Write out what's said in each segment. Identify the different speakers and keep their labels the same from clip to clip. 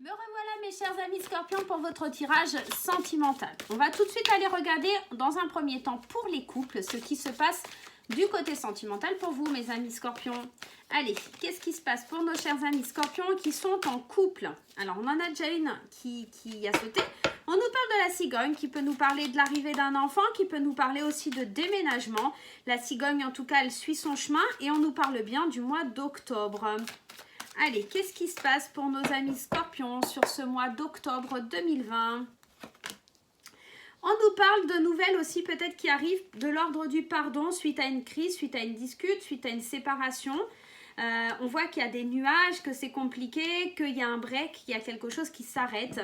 Speaker 1: Me revoilà mes chers amis scorpions pour votre tirage sentimental. On va tout de suite aller regarder dans un premier temps pour les couples ce qui se passe du côté sentimental pour vous mes amis scorpions. Allez, qu'est-ce qui se passe pour nos chers amis scorpions qui sont en couple? Alors on en a déjà une qui a sauté. On nous parle de la cigogne qui peut nous parler de l'arrivée d'un enfant, qui peut nous parler aussi de déménagement. La cigogne en tout cas elle suit son chemin et on nous parle bien du mois d'octobre. Allez, qu'est-ce qui se passe pour nos amis scorpions sur ce mois d'octobre 2020? On nous parle de nouvelles aussi peut-être qui arrivent de l'ordre du pardon suite à une crise, suite à une dispute, suite à une séparation. On voit qu'il y a des nuages, que c'est compliqué, qu'il y a un break, qu'il y a quelque chose qui s'arrête.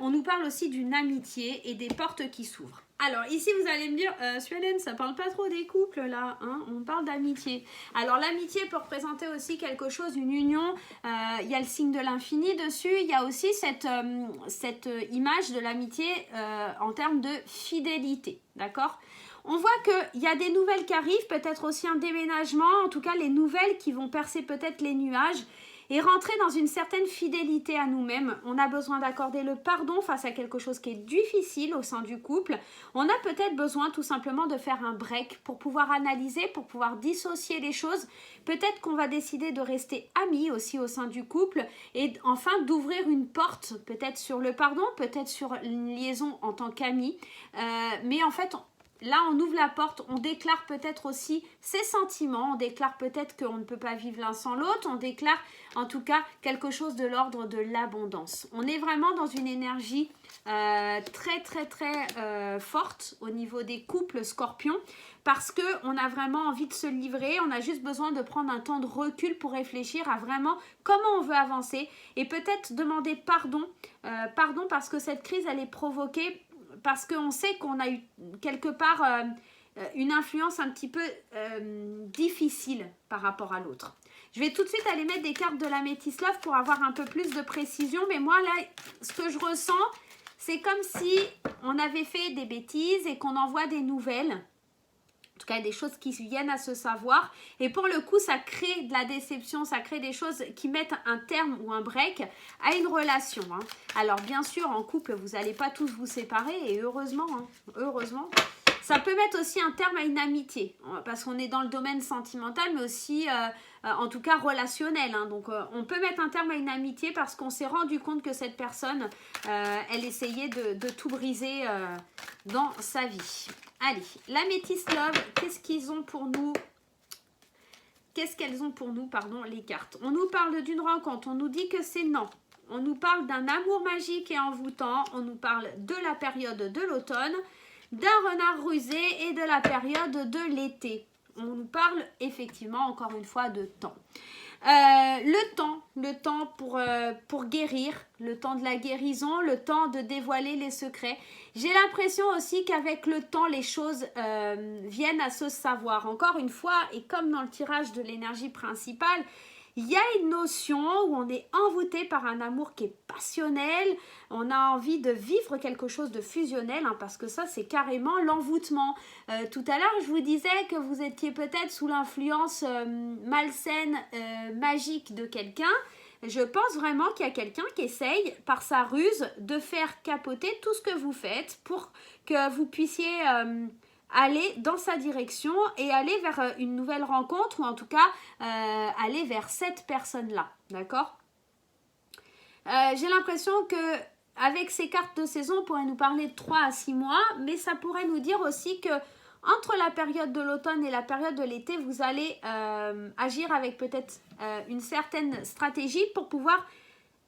Speaker 1: On nous parle aussi d'une amitié et des portes qui s'ouvrent. Alors ici vous allez me dire, Suelen, ça parle pas trop des couples là, hein, on parle d'amitié. Alors l'amitié peut représenter aussi quelque chose, une union, il y a le signe de l'infini dessus, il y a aussi cette image de l'amitié en termes de fidélité, d'accord ? On voit qu'il y a des nouvelles qui arrivent, peut-être aussi un déménagement, en tout cas les nouvelles qui vont percer peut-être les nuages et rentrer dans une certaine fidélité à nous-mêmes. On a besoin d'accorder le pardon face à quelque chose qui est difficile au sein du couple. On a peut-être besoin tout simplement de faire un break pour pouvoir analyser, pour pouvoir dissocier les choses. Peut-être qu'on va décider de rester amis aussi au sein du couple et enfin d'ouvrir une porte, peut-être sur le pardon, peut-être sur une liaison en tant qu'amis. Mais en fait, là, on ouvre la porte, on déclare peut-être aussi ses sentiments, on déclare peut-être qu'on ne peut pas vivre l'un sans l'autre, on déclare en tout cas quelque chose de l'ordre de l'abondance. On est vraiment dans une énergie très forte au niveau des couples scorpions parce qu'on a vraiment envie de se livrer, on a juste besoin de prendre un temps de recul pour réfléchir à vraiment comment on veut avancer et peut-être demander pardon parce que cette crise elle est provoquée parce qu'on sait qu'on a eu quelque part une influence un petit peu difficile par rapport à l'autre. Je vais tout de suite aller mettre des cartes de la Métis Love pour avoir un peu plus de précision. Mais moi, là, ce que je ressens, c'est comme si on avait fait des bêtises et qu'on envoie des nouvelles. En tout cas, des choses qui viennent à se savoir. Et pour le coup, ça crée de la déception, ça crée des choses qui mettent un terme ou un break à une relation. Hein. Alors, bien sûr, en couple, vous n'allez pas tous vous séparer et heureusement, hein, heureusement. Ça peut mettre aussi un terme à une amitié parce qu'on est dans le domaine sentimental, mais aussi, en tout cas, relationnel. Hein. Donc, on peut mettre un terme à une amitié parce qu'on s'est rendu compte que cette personne, elle essayait de tout briser dans sa vie. Allez, la Métis Love, qu'est-ce qu'ils ont pour nous? Qu'est-ce qu'elles ont pour nous, pardon, les cartes? On nous parle d'une rencontre, on nous dit que c'est non. On nous parle d'un amour magique et envoûtant, on nous parle de la période de l'automne, d'un renard rusé et de la période de l'été. On nous parle effectivement, encore une fois, de temps. Le temps pour guérir, le temps de la guérison, le temps de dévoiler les secrets. J'ai l'impression aussi qu'avec le temps, les choses viennent à se savoir. Encore une fois, et comme dans le tirage de l'énergie principale, il y a une notion où on est envoûté par un amour qui est passionnel, on a envie de vivre quelque chose de fusionnel, hein, parce que ça c'est carrément l'envoûtement. Tout à l'heure je vous disais que vous étiez peut-être sous l'influence malsaine, magique de quelqu'un. Je pense vraiment qu'il y a quelqu'un qui essaye par sa ruse de faire capoter tout ce que vous faites pour que vous puissiez... aller dans sa direction et aller vers une nouvelle rencontre ou en tout cas aller vers cette personne-là, d'accord? J'ai l'impression que avec ces cartes de saison, on pourrait nous parler de 3 à 6 mois, mais ça pourrait nous dire aussi que entre la période de l'automne et la période de l'été, vous allez agir avec peut-être une certaine stratégie pour pouvoir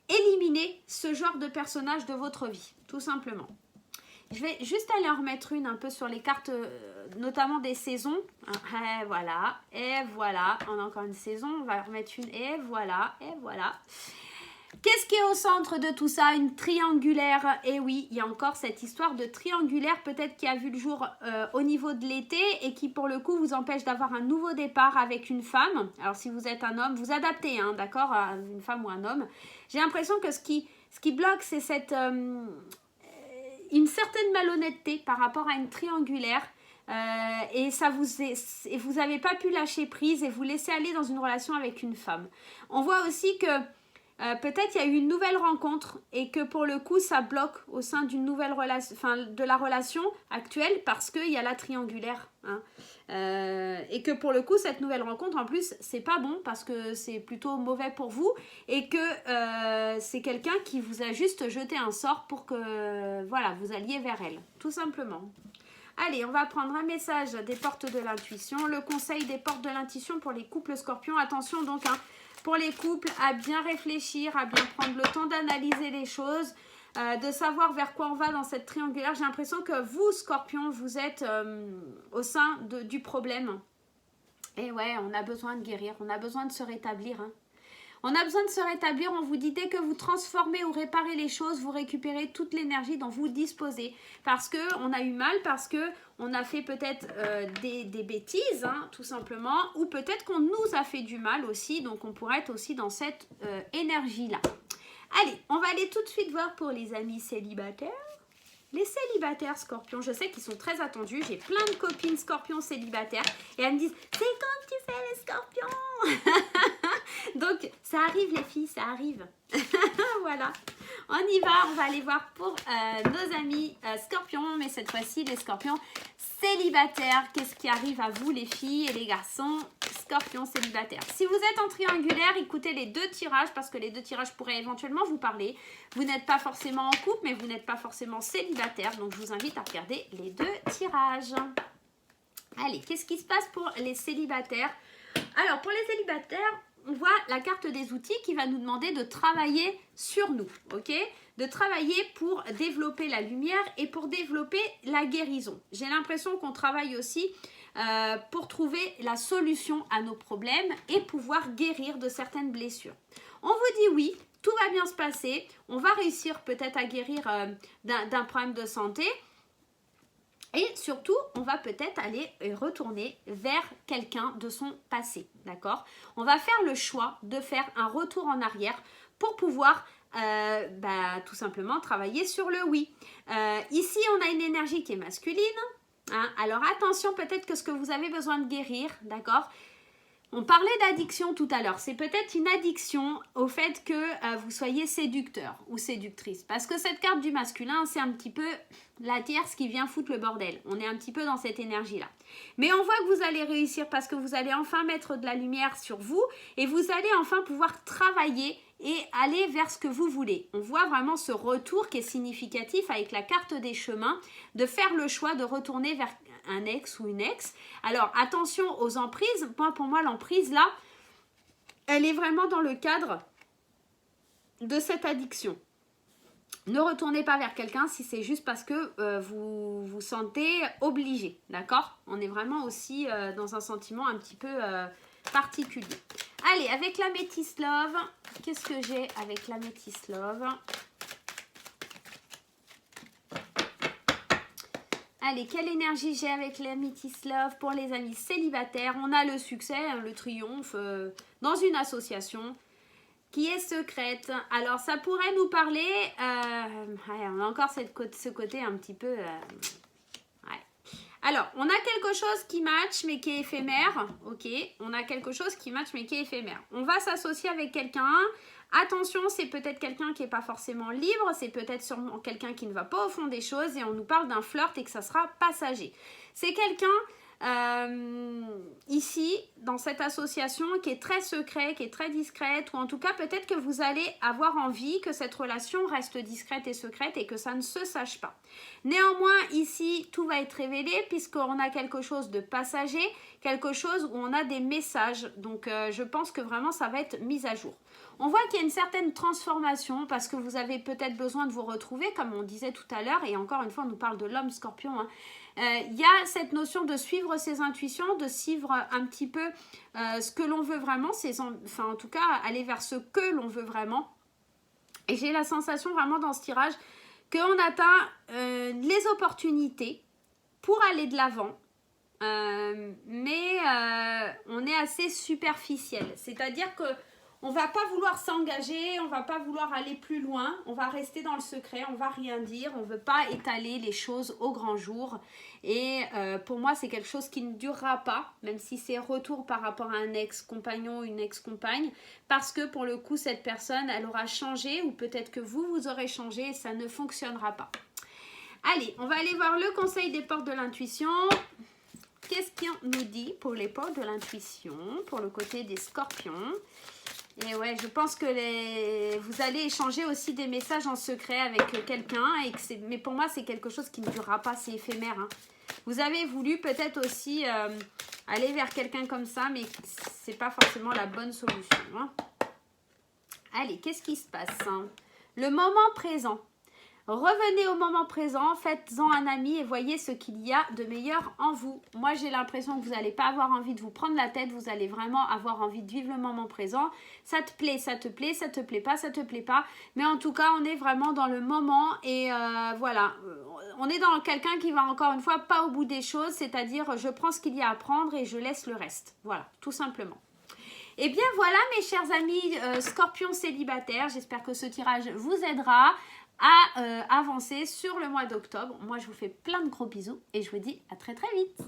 Speaker 1: éliminer ce genre de personnage de votre vie, tout simplement. Je vais juste aller en remettre une un peu sur les cartes, notamment des saisons. Et voilà, on a encore une saison, on va remettre une, et voilà. Qu'est-ce qui est au centre de tout ça? Une triangulaire. Et oui, il y a encore cette histoire de triangulaire peut-être qui a vu le jour au niveau de l'été et qui pour le coup vous empêche d'avoir un nouveau départ avec une femme. Alors si vous êtes un homme, vous adaptez, hein, d'accord, à une femme ou un homme. J'ai l'impression que ce qui bloque, c'est cette... une certaine malhonnêteté par rapport à une triangulaire et vous n'avez pas pu lâcher prise et vous laisser aller dans une relation avec une femme. On voit aussi que peut-être il y a eu une nouvelle rencontre et que pour le coup ça bloque au sein d'une nouvelle relation, enfin de la relation actuelle parce qu'il y a la triangulaire. Hein. Et que pour le coup cette nouvelle rencontre en plus c'est pas bon parce que c'est plutôt mauvais pour vous et que c'est quelqu'un qui vous a juste jeté un sort pour que voilà vous alliez vers elle, tout simplement. Allez, on va prendre un message des portes de l'intuition, le conseil des portes de l'intuition pour les couples scorpions. Attention donc, hein, pour les couples, à bien réfléchir, à bien prendre le temps d'analyser les choses, de savoir vers quoi on va dans cette triangulaire. J'ai l'impression que vous, scorpions, vous êtes au sein du problème. Et ouais, on a besoin de guérir, on a besoin de se rétablir. Hein. On a besoin de se rétablir, on vous dit dès que vous transformez ou réparez les choses, vous récupérez toute l'énergie dont vous disposez. Parce qu'on a eu mal, parce qu'on a fait peut-être des bêtises, hein, tout simplement, ou peut-être qu'on nous a fait du mal aussi, donc on pourrait être aussi dans cette énergie-là. Allez, on va aller tout de suite voir pour les amis célibataires. Les célibataires scorpions, je sais qu'ils sont très attendus. J'ai plein de copines scorpions célibataires et elles me disent « C'est quand tu fais les scorpions ?» Donc, ça arrive les filles, ça arrive. Voilà, on y va. On va aller voir pour nos amis scorpions, mais cette fois-ci, les scorpions célibataires. Qu'est-ce qui arrive à vous les filles et les garçons scorpions célibataires? Si vous êtes en triangulaire, écoutez les deux tirages parce que les deux tirages pourraient éventuellement vous parler. Vous n'êtes pas forcément en couple, mais vous n'êtes pas forcément célibataire. Donc, je vous invite à regarder les deux tirages. Allez, qu'est-ce qui se passe pour les célibataires? Alors, pour les célibataires, on voit la carte des outils qui va nous demander de travailler sur nous, ok? De travailler pour développer la lumière et pour développer la guérison. J'ai l'impression qu'on travaille aussi pour trouver la solution à nos problèmes et pouvoir guérir de certaines blessures. On vous dit oui, tout va bien se passer, on va réussir peut-être à guérir d'un problème de santé. Et surtout, on va peut-être aller retourner vers quelqu'un de son passé, d'accord? On va faire le choix de faire un retour en arrière pour pouvoir tout simplement travailler sur le oui. Ici, on a une énergie qui est masculine. Hein? Alors attention, peut-être que ce que vous avez besoin de guérir, d'accord? On parlait d'addiction tout à l'heure. C'est peut-être une addiction au fait que vous soyez séducteur ou séductrice. Parce que cette carte du masculin, c'est un petit peu la tierce qui vient foutre le bordel. On est un petit peu dans cette énergie-là. Mais on voit que vous allez réussir parce que vous allez enfin mettre de la lumière sur vous et vous allez enfin pouvoir travailler et aller vers ce que vous voulez. On voit vraiment ce retour qui est significatif avec la carte des chemins, de faire le choix de retourner vers un ex ou une ex. Alors attention aux emprises. Pour moi, l'emprise là, elle est vraiment dans le cadre de cette addiction. Ne retournez pas vers quelqu'un si c'est juste parce que vous vous sentez obligé, d'accord? On est vraiment aussi dans un sentiment un petit peu particulier. Allez, avec la Métis Love, qu'est-ce que j'ai avec la Métis Love? Allez, quelle énergie j'ai avec la Métis Love pour les amis célibataires? On a le succès, le triomphe dans une association qui est secrète. Alors, ça pourrait nous parler... on a encore ce côté un petit peu... Alors, on a quelque chose qui match, mais qui est éphémère. Ok, on a quelque chose qui match, mais qui est éphémère. On va s'associer avec quelqu'un. Attention, c'est peut-être quelqu'un qui n'est pas forcément libre. C'est peut-être sûrement quelqu'un qui ne va pas au fond des choses. Et on nous parle d'un flirt et que ça sera passager. C'est quelqu'un... ici, dans cette association qui est très secrète, qui est très discrète, ou en tout cas peut-être que vous allez avoir envie que cette relation reste discrète et secrète et que ça ne se sache pas. Néanmoins, ici, tout va être révélé puisqu'on a quelque chose de passager, quelque chose où on a des messages. Donc, je pense que vraiment, ça va être mis à jour. On voit qu'il y a une certaine transformation parce que vous avez peut-être besoin de vous retrouver, comme on disait tout à l'heure, et encore une fois, on nous parle de l'homme scorpion, hein. Il y a cette notion de suivre ses intuitions, de suivre un petit peu ce que l'on veut vraiment, enfin en tout cas aller vers ce que l'on veut vraiment. Et j'ai la sensation vraiment dans ce tirage qu'on atteint les opportunités pour aller de l'avant, mais on est assez superficiel. C'est-à-dire que on va pas vouloir s'engager, on va pas vouloir aller plus loin, on va rester dans le secret, on va rien dire, on veut pas étaler les choses au grand jour. Et pour moi, c'est quelque chose qui ne durera pas, même si c'est retour par rapport à un ex-compagnon, une ex-compagne, parce que pour le coup, cette personne, elle aura changé ou peut-être que vous aurez changé et ça ne fonctionnera pas. Allez, on va aller voir le conseil des portes de l'intuition. Qu'est-ce qu'on nous dit pour les portes de l'intuition, pour le côté des scorpions? Et ouais, je pense que vous allez échanger aussi des messages en secret avec quelqu'un. Mais pour moi, c'est quelque chose qui ne durera pas, c'est éphémère. Hein. Vous avez voulu peut-être aussi aller vers quelqu'un comme ça, mais ce n'est pas forcément la bonne solution. Hein. Allez, qu'est-ce qui se passe hein? Le moment présent. Revenez au moment présent, faites-en un ami et voyez ce qu'il y a de meilleur en vous. Moi, j'ai l'impression que vous n'allez pas avoir envie de vous prendre la tête, vous allez vraiment avoir envie de vivre le moment présent. Ça te plaît, ça te plaît, ça te plaît pas, ça te plaît pas. Mais en tout cas, on est vraiment dans le moment et voilà. On est dans quelqu'un qui va encore une fois pas au bout des choses, c'est-à-dire je prends ce qu'il y a à prendre et je laisse le reste. Voilà, tout simplement. Et bien voilà mes chers amis scorpions célibataires, j'espère que ce tirage vous aidera à avancer sur le mois d'octobre. Moi, je vous fais plein de gros bisous et je vous dis à très très vite.